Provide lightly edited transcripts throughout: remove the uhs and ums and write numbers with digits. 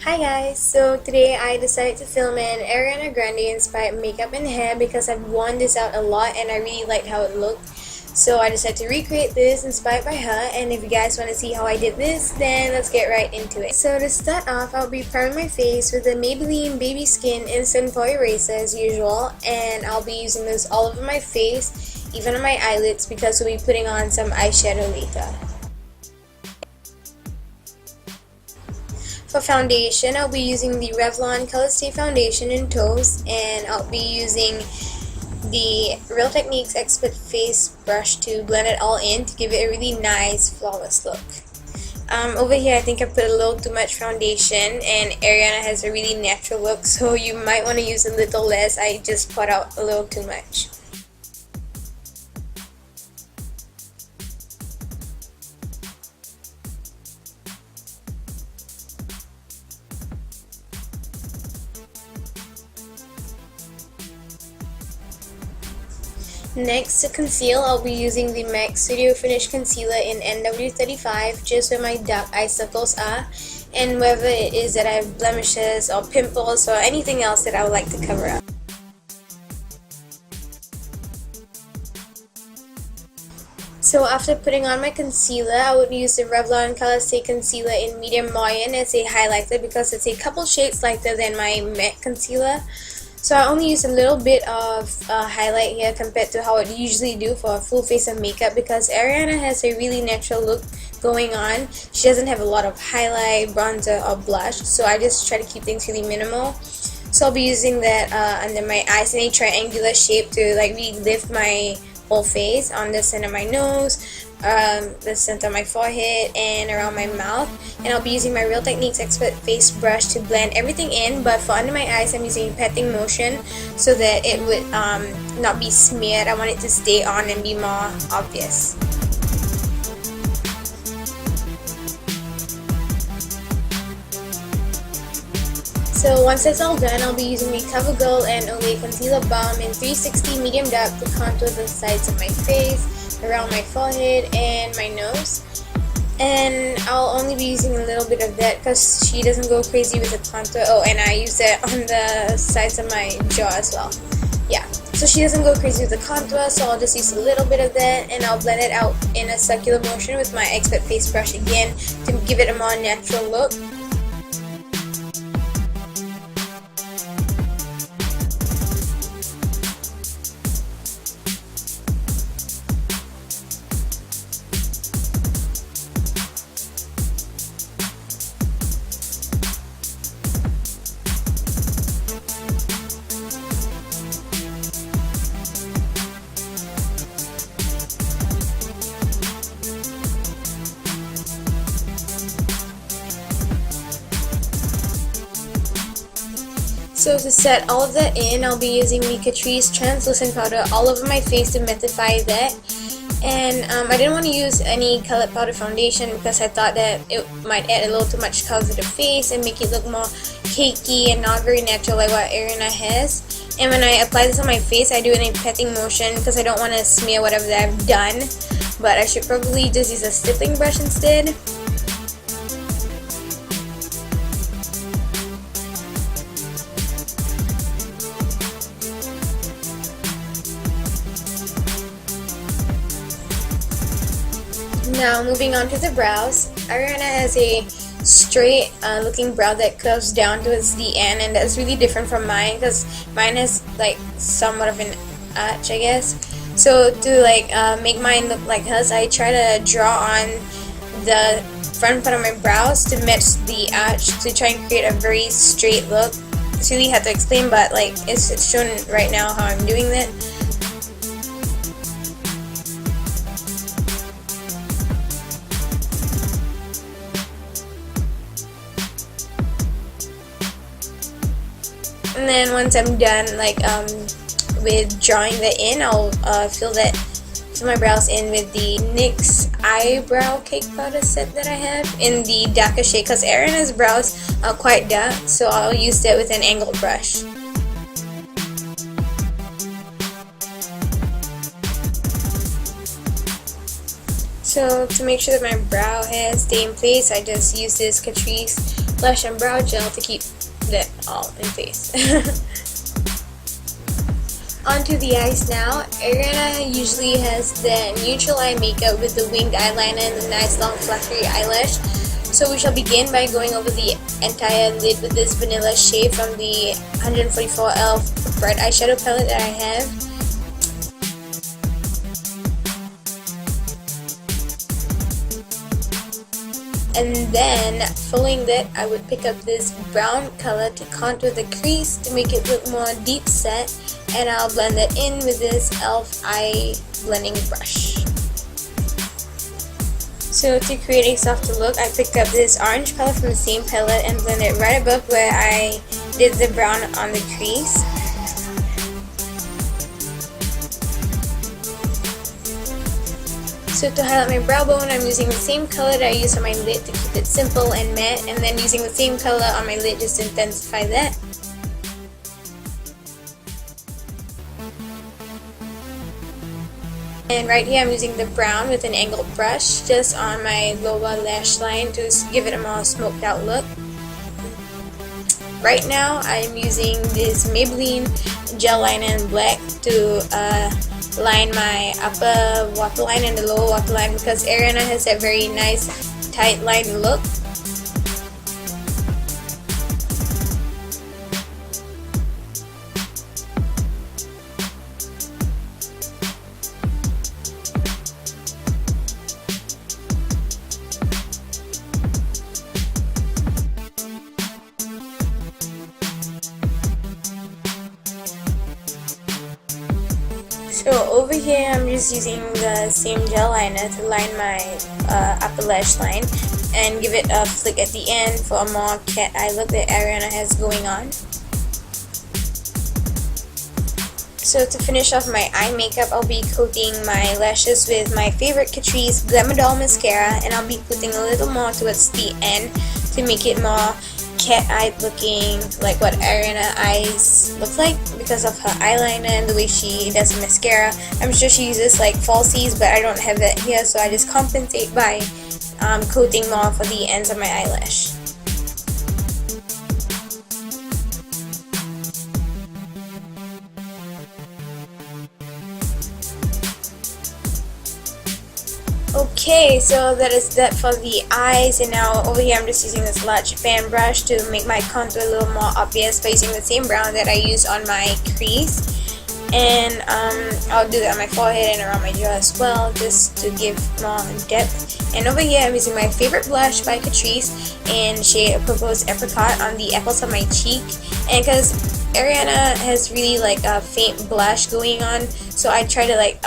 Hi guys, so today I decided to film an Ariana Grande inspired makeup and hair because I've worn this out a lot and I really liked how it looked. So I decided to recreate this inspired by her, and if you guys want to see how I did this, then let's get right into it. So to start off, I'll be priming my face with the Maybelline Baby Skin Instant Pore Eraser as usual, and I'll be using this all over my face, even on my eyelids, because we'll be putting on some eyeshadow later. For foundation, I'll be using the Revlon Colorstay Foundation in Toast, and I'll be using the Real Techniques Expert Face Brush to blend it all in to give it a really nice, flawless look. Over here, I think I put a little too much foundation, and Ariana has a really natural look, so you might want to use a little less. I just put out a little too much. Next, to conceal, I'll be using the MAC Studio Finish Concealer in NW35 just where my dark eye circles are, and wherever it is that I have blemishes or pimples or anything else that I would like to cover up. So after putting on my concealer, I would use the Revlon Colorstay Concealer in Medium Moyen as a highlighter because it's a couple shades lighter than my matte concealer. So I only use a little bit of highlight here compared to how I usually do for a full face of makeup, because Ariana has a really natural look going on. She doesn't have a lot of highlight, bronzer, or blush, so I just try to keep things really minimal. So I'll be using that under my eyes in a triangular shape to like really lift my whole face on the center of my nose, the center of my forehead, and around my mouth. And I'll be using my Real Techniques Expert Face Brush to blend everything in, but for under my eyes I'm using a patting motion so that it would not be smeared. I want it to stay on and be more obvious. So once that's all done, I'll be using the Covergirl and Olay Concealer Balm in 360 Medium Dark to contour the sides of my face, around my forehead, and my nose. And I'll only be using a little bit of that because she doesn't go crazy with the contour. Oh, and I use that on the sides of my jaw as well. Yeah, so she doesn't go crazy with the contour, so I'll just use a little bit of that, and I'll blend it out in a circular motion with my Expert Face Brush again to give it a more natural look. So to set all of that in, I'll be using the Catrice translucent powder all over my face to mattify that. And I didn't want to use any colored powder foundation because I thought that it might add a little too much color to the face and make it look more cakey and not very natural like what Ariana has. And when I apply this on my face, I do it in a patting motion because I don't want to smear whatever that I've done. But I should probably just use a stippling brush instead. Now moving on to the brows, Ariana has a straight looking brow that curves down towards the end, and that's really different from mine because mine has like somewhat of an arch, I guess. So to like make mine look like hers, I try to draw on the front part of my brows to match the arch to try and create a very straight look. It's really hard to explain, but like it's shown right now how I'm doing that. And then once I'm done like with drawing that in, I'll fill my brows in with the NYX eyebrow cake powder set that I have in the darker shade because Ariana's brows are quite dark, so I'll use that with an angled brush. So to make sure that my brow hairs stay in place, I just use this Catrice blush and brow gel to keep that all in place. Onto the eyes now. Ariana usually has the neutral eye makeup with the winged eyeliner and the nice long fluffy eyelash. So we shall begin by going over the entire lid with this vanilla shade from the 144 e.l.f. bright eyeshadow palette that I have. And then, following that, I would pick up this brown color to contour the crease to make it look more deep set, and I'll blend that in with this e.l.f. eye blending brush. So to create a softer look, I picked up this orange color from the same palette and blended it right above where I did the brown on the crease. So to highlight my brow bone, I'm using the same color that I used on my lid to keep it simple and matte, and then using the same color on my lid just to intensify that. And right here I'm using the brown with an angled brush just on my lower lash line to give it a more smoked out look. Right now I'm using this Maybelline gel liner in black to line my upper waterline and the lower waterline, because Ariana has that very nice tight line look. So over here I'm just using the same gel liner to line my upper lash line and give it a flick at the end for a more cat eye look that Ariana has going on. So to finish off my eye makeup, I'll be coating my lashes with my favorite Catrice Glamour Doll mascara, and I'll be putting a little more towards the end to make it more cat-eyed looking, like what Ariana eyes look like because of her eyeliner and the way she does her mascara. I'm sure she uses like falsies, but I don't have that here, so I just compensate by coating more for the ends of my eyelash. Okay, so that is that for the eyes, and now over here I'm just using this large fan brush to make my contour a little more obvious by using the same brown that I used on my crease. And I'll do that on my forehead and around my jaw as well, just to give more depth. And over here I'm using my favorite blush by Catrice in shade Proposed Apricot on the apples of my cheek. And because Ariana has really like a faint blush going on, so I try to like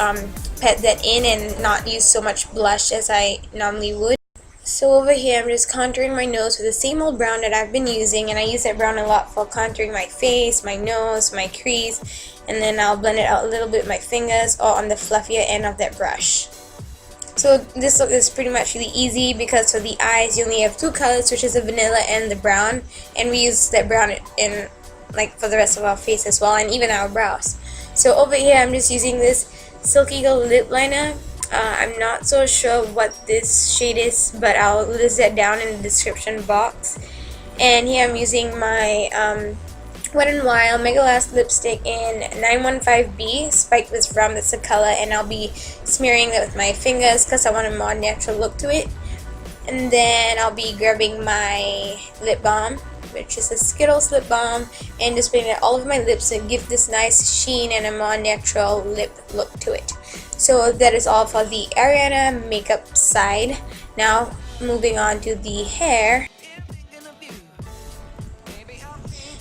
pat that in and not use so much blush as I normally would. So over here I'm just contouring my nose with the same old brown that I've been using, and I use that brown a lot for contouring my face, my nose, my crease, and then I'll blend it out a little bit with my fingers or on the fluffier end of that brush. So this look is pretty much really easy because for the eyes you only have two colors, which is the vanilla and the brown, and we use that brown in like for the rest of our face as well, and even our brows. So over here I'm just using this Silky Girl lip liner. I'm not so sure what this shade is, but I'll list that down in the description box. And here I'm using my Wet n Wild Mega Last lipstick in 915B spiked with rum. That's the color, and I'll be smearing that with my fingers because I want a more natural look to it. And then I'll be grabbing my lip balm, which is a Skittles lip balm, and just putting it all over my lips to give this nice sheen and a more natural lip look to it. So that is all for the Ariana makeup side. Now moving on to the hair.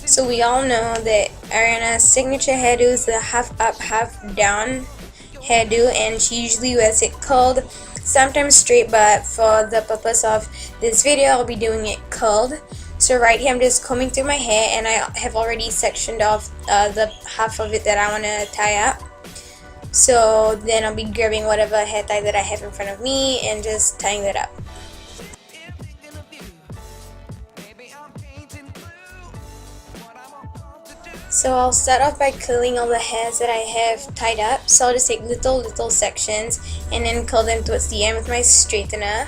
So we all know that Ariana's signature hairdo is the half up, half down hairdo, and she usually wears it curled, sometimes straight, but for the purpose of this video I'll be doing it curled. So right here I'm just combing through my hair, and I have already sectioned off the half of it that I want to tie up. So then I'll be grabbing whatever hair tie that I have in front of me and just tying that up. So I'll start off by curling all the hairs that I have tied up. So I'll just take little sections and then curl them towards the end with my straightener.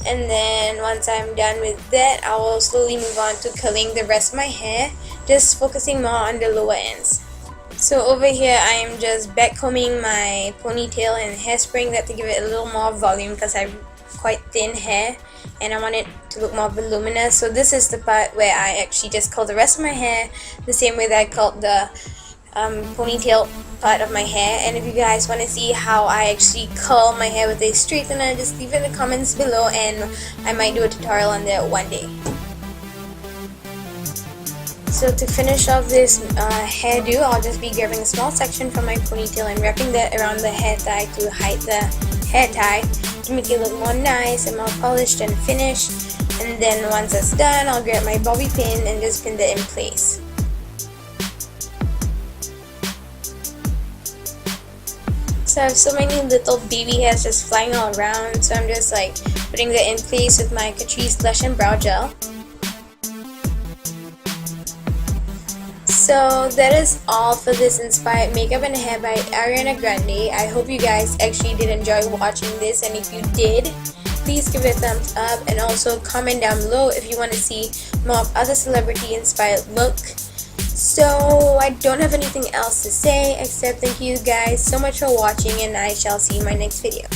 And then once I'm done with that, I will slowly move on to curling the rest of my hair, just focusing more on the lower ends. So over here, I am just back combing my ponytail and hairspraying that to give it a little more volume because I have quite thin hair and I want it to look more voluminous. So this is the part where I actually just curl the rest of my hair the same way that I curled the ponytail part of my hair. And if you guys want to see how I actually curl my hair with a straightener, just leave it in the comments below and I might do a tutorial on that one day. So to finish off this hairdo, I'll just be grabbing a small section from my ponytail and wrapping that around the hair tie to hide the hair tie to make it look more nice and more polished and finished. And then once that's done, I'll grab my bobby pin and just pin that in place. So I have so many little baby hairs just flying all around, so I'm just like putting that in place with my Catrice blush and brow gel. So that is all for this inspired makeup and hair by Ariana Grande. I hope you guys actually did enjoy watching this, and if you did, please give it a thumbs up and also comment down below if you want to see more of other celebrity inspired look. So I don't have anything else to say except thank you guys so much for watching, and I shall see you in my next video.